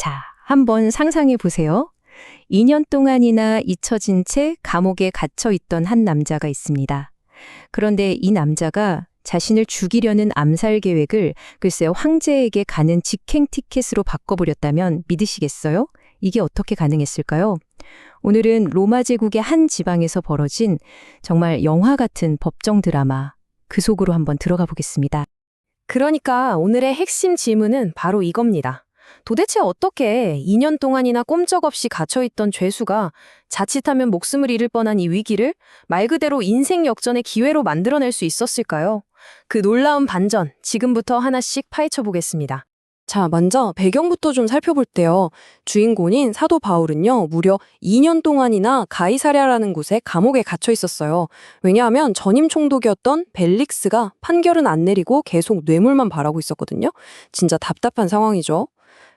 자, 한번 상상해 보세요. 2년 동안이나 잊혀진 채 감옥에 갇혀 있던 한 남자가 있습니다. 그런데 이 남자가 자신을 죽이려는 암살 계획을 글쎄요, 황제에게 가는 직행 티켓으로 바꿔버렸다면 믿으시겠어요? 이게 어떻게 가능했을까요? 오늘은 로마 제국의 한 지방에서 벌어진 정말 영화 같은 법정 드라마, 그 속으로 한번 들어가 보겠습니다. 그러니까 오늘의 핵심 질문은 바로 이겁니다. 도대체 어떻게 2년 동안이나 꼼짝없이 갇혀있던 죄수가 자칫하면 목숨을 잃을 뻔한 이 위기를 말 그대로 인생 역전의 기회로 만들어낼 수 있었을까요? 그 놀라운 반전, 지금부터 하나씩 파헤쳐 보겠습니다. 자, 먼저 배경부터 좀 살펴볼게요. 주인공인 사도 바울은요, 무려 2년 동안이나 가이사랴라는 곳에 감옥에 갇혀 있었어요. 왜냐하면 전임 총독이었던 벨릭스가 판결은 안 내리고 계속 뇌물만 바라고 있었거든요. 진짜 답답한 상황이죠.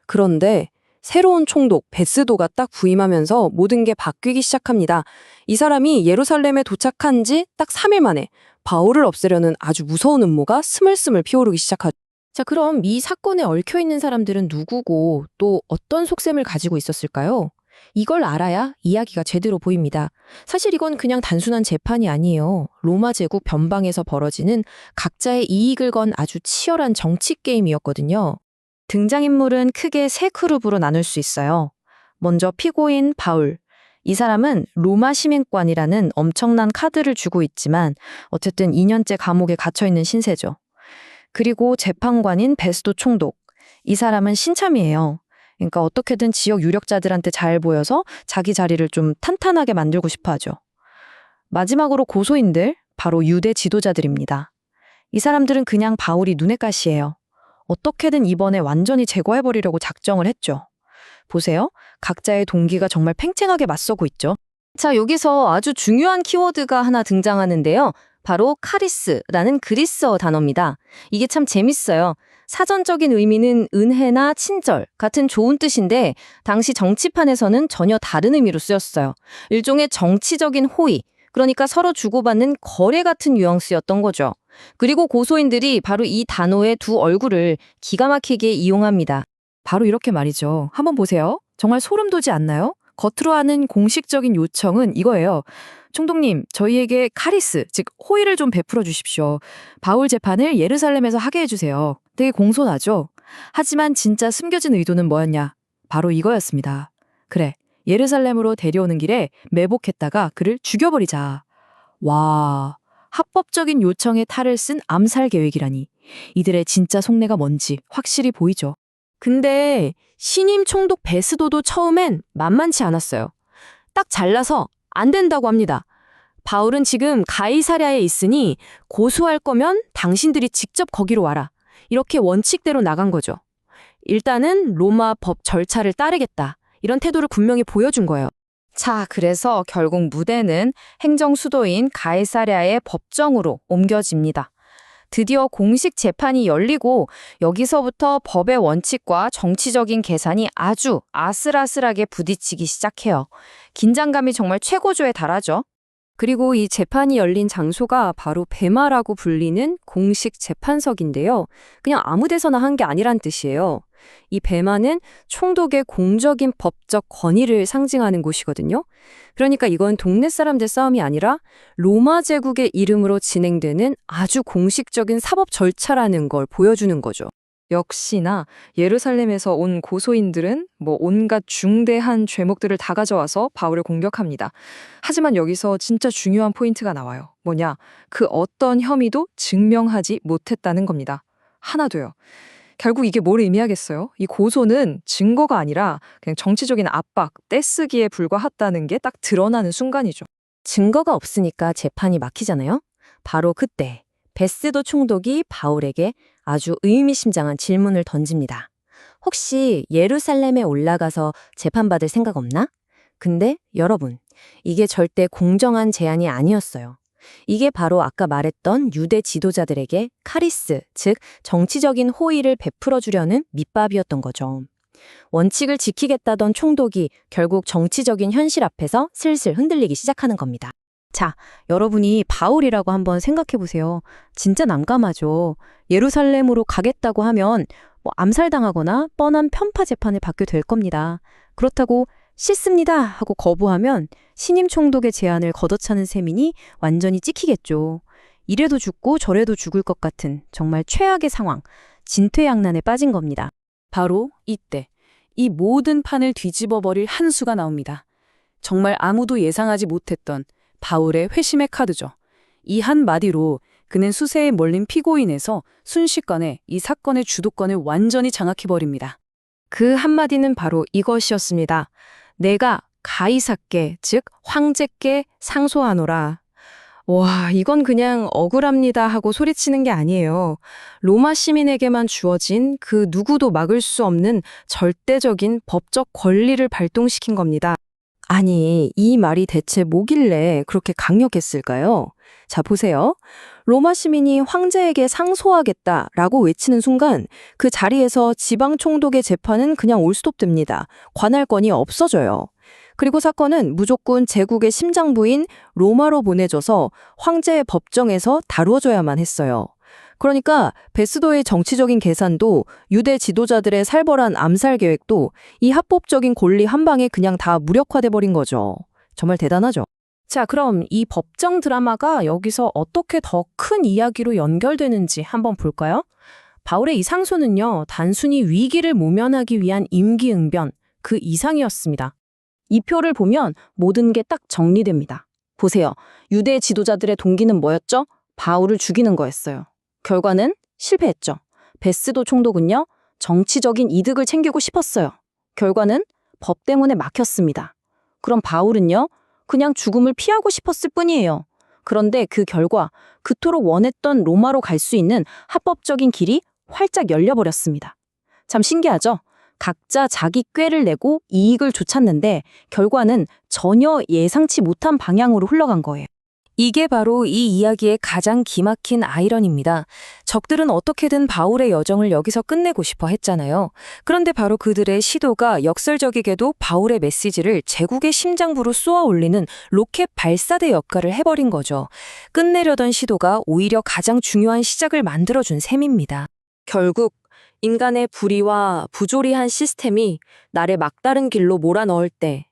그런데 새로운 총독 베스도가 딱 부임하면서 모든 게 바뀌기 시작합니다. 이 사람이 예루살렘에 도착한 지 딱 3일 만에 바울을 없애려는 아주 무서운 음모가 스물스물 피어오르기 시작하죠. 자, 그럼 이 사건에 얽혀있는 사람들은 누구고 또 어떤 속셈을 가지고 있었을까요? 이걸 알아야 이야기가 제대로 보입니다. 사실 이건 그냥 단순한 재판이 아니에요. 로마 제국 변방에서 벌어지는 각자의 이익을 건 아주 치열한 정치 게임이었거든요. 등장인물은 크게 세 그룹으로 나눌 수 있어요. 먼저 피고인 바울. 이 사람은 로마 시민권이라는 엄청난 카드를 쥐고 있지만 어쨌든 2년째 감옥에 갇혀있는 신세죠. 그리고 재판관인 베스도 총독. 이 사람은 신참이에요. 그러니까 어떻게든 지역 유력자들한테 잘 보여서 자기 자리를 좀 탄탄하게 만들고 싶어 하죠. 마지막으로 고소인들, 바로 유대 지도자들입니다. 이 사람들은 그냥 바울이 눈엣 가시예요. 어떻게든 이번에 완전히 제거해버리려고 작정을 했죠. 보세요. 각자의 동기가 정말 팽팽하게 맞서고 있죠. 자, 여기서 아주 중요한 키워드가 하나 등장하는데요. 바로 카리스라는 그리스어 단어입니다. 이게 참 재밌어요. 사전적인 의미는 은혜나 친절 같은 좋은 뜻인데 당시 정치판에서는 전혀 다른 의미로 쓰였어요. 일종의 정치적인 호의, 그러니까 서로 주고받는 거래 같은 뉘앙스였던 거죠. 그리고 고소인들이 바로 이 단어의 두 얼굴을 기가 막히게 이용합니다. 바로 이렇게 말이죠. 한번 보세요. 정말 소름 돋지 않나요? 겉으로 하는 공식적인 요청은 이거예요. 총독님, 저희에게 카리스, 즉 호의를 좀 베풀어 주십시오. 바울 재판을 예루살렘에서 하게 해주세요. 되게 공손하죠? 하지만 진짜 숨겨진 의도는 뭐였냐? 바로 이거였습니다. 그래, 예루살렘으로 데려오는 길에 매복했다가 그를 죽여버리자. 와, 합법적인 요청에 탈을 쓴 암살 계획이라니. 이들의 진짜 속내가 뭔지 확실히 보이죠. 근데 신임 총독 베스도도 처음엔 만만치 않았어요. 딱 잘라서 안 된다고 합니다. 바울은 지금 가이사랴에 있으니 고소할 거면 당신들이 직접 거기로 와라. 이렇게 원칙대로 나간 거죠. 일단은 로마 법 절차를 따르겠다. 이런 태도를 분명히 보여준 거예요. 자, 그래서 결국 무대는 행정 수도인 가이사랴의 법정으로 옮겨집니다. 드디어 공식 재판이 열리고 여기서부터 법의 원칙과 정치적인 계산이 아주 아슬아슬하게 부딪히기 시작해요. 긴장감이 정말 최고조에 달하죠. 그리고 이 재판이 열린 장소가 바로 베마라고 불리는 공식 재판석인데요. 그냥 아무 데서나 한 게 아니란 뜻이에요. 이 베마는 총독의 공적인 법적 권위를 상징하는 곳이거든요. 그러니까 이건 동네 사람들 싸움이 아니라 로마 제국의 이름으로 진행되는 아주 공식적인 사법 절차라는 걸 보여주는 거죠. 역시나 예루살렘에서 온 고소인들은 온갖 중대한 죄목들을 다 가져와서 바울을 공격합니다. 하지만 여기서 진짜 중요한 포인트가 나와요. 뭐냐? 그 어떤 혐의도 증명하지 못했다는 겁니다. 하나도요. 결국 이게 뭘 의미하겠어요? 이 고소는 증거가 아니라 그냥 정치적인 압박, 떼쓰기에 불과했다는 게 딱 드러나는 순간이죠. 증거가 없으니까 재판이 막히잖아요? 바로 그때 베스도 총독이 바울에게 아주 의미심장한 질문을 던집니다. 혹시 예루살렘에 올라가서 재판받을 생각 없나? 근데 여러분, 이게 절대 공정한 제안이 아니었어요. 이게 바로 아까 말했던 유대 지도자들에게 카리스, 즉 정치적인 호의를 베풀어 주려는 밑밥이었던 거죠. 원칙을 지키겠다던 총독이 결국 정치적인 현실 앞에서 슬슬 흔들리기 시작하는 겁니다. 자, 여러분이 바울이라고 한번 생각해 보세요. 진짜 난감하죠. 예루살렘으로 가겠다고 하면 암살당하거나 뻔한 편파 재판을 받게 될 겁니다. 그렇다고 싫습니다 하고 거부하면 신임 총독의 제안을 걷어차는 셈이니 완전히 찍히겠죠. 이래도 죽고 저래도 죽을 것 같은 정말 최악의 상황, 진퇴양난에 빠진 겁니다. 바로 이때 이 모든 판을 뒤집어버릴 한 수가 나옵니다. 정말 아무도 예상하지 못했던 바울의 회심의 카드죠. 이 한마디로 그는 수세에 몰린 피고인에서 순식간에 이 사건의 주도권을 완전히 장악해버립니다. 그 한마디는 바로 이것이었습니다. 내가 가이사께, 즉 황제께 상소하노라. 와, 이건 그냥 억울합니다 하고 소리치는 게 아니에요. 로마 시민에게만 주어진 그 누구도 막을 수 없는 절대적인 법적 권리를 발동시킨 겁니다. 아니, 이 말이 대체 뭐길래 그렇게 강력했을까요? 자, 보세요. 로마 시민이 황제에게 상소하겠다라고 외치는 순간 그 자리에서 지방 총독의 재판은 그냥 올스톱됩니다. 관할권이 없어져요. 그리고 사건은 무조건 제국의 심장부인 로마로 보내져서 황제의 법정에서 다루어져야만 했어요. 그러니까 베스도의 정치적인 계산도 유대 지도자들의 살벌한 암살 계획도 이 합법적인 권리 한 방에 그냥 다 무력화돼 버린 거죠. 정말 대단하죠. 자, 그럼 이 법정 드라마가 여기서 어떻게 더 큰 이야기로 연결되는지 한번 볼까요? 바울의 이 상소는요, 단순히 위기를 모면하기 위한 임기응변, 그 이상이었습니다. 이 표를 보면 모든 게 딱 정리됩니다. 보세요. 유대 지도자들의 동기는 뭐였죠? 바울을 죽이는 거였어요. 결과는 실패했죠. 베스도 총독은요, 정치적인 이득을 챙기고 싶었어요. 결과는 법 때문에 막혔습니다. 그럼 바울은요, 그냥 죽음을 피하고 싶었을 뿐이에요. 그런데 그 결과 그토록 원했던 로마로 갈 수 있는 합법적인 길이 활짝 열려버렸습니다. 참 신기하죠? 각자 자기 꾀를 내고 이익을 좇았는데 결과는 전혀 예상치 못한 방향으로 흘러간 거예요. 이게 바로 이 이야기의 가장 기막힌 아이러니입니다. 적들은 어떻게든 바울의 여정을 여기서 끝내고 싶어 했잖아요. 그런데 바로 그들의 시도가 역설적이게도 바울의 메시지를 제국의 심장부로 쏘아 올리는 로켓 발사대 역할을 해버린 거죠. 끝내려던 시도가 오히려 가장 중요한 시작을 만들어준 셈입니다. 결국 인간의 불의와 부조리한 시스템이 나를 막다른 길로 몰아넣을 때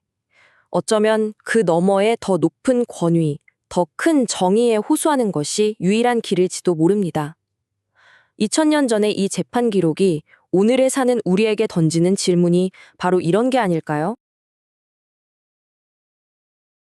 어쩌면 그 너머에 더 높은 권위, 더 큰 정의에 호소하는 것이 유일한 길일지도 모릅니다. 2000년 전의 이 재판 기록이 오늘에 사는 우리에게 던지는 질문이 바로 이런 게 아닐까요?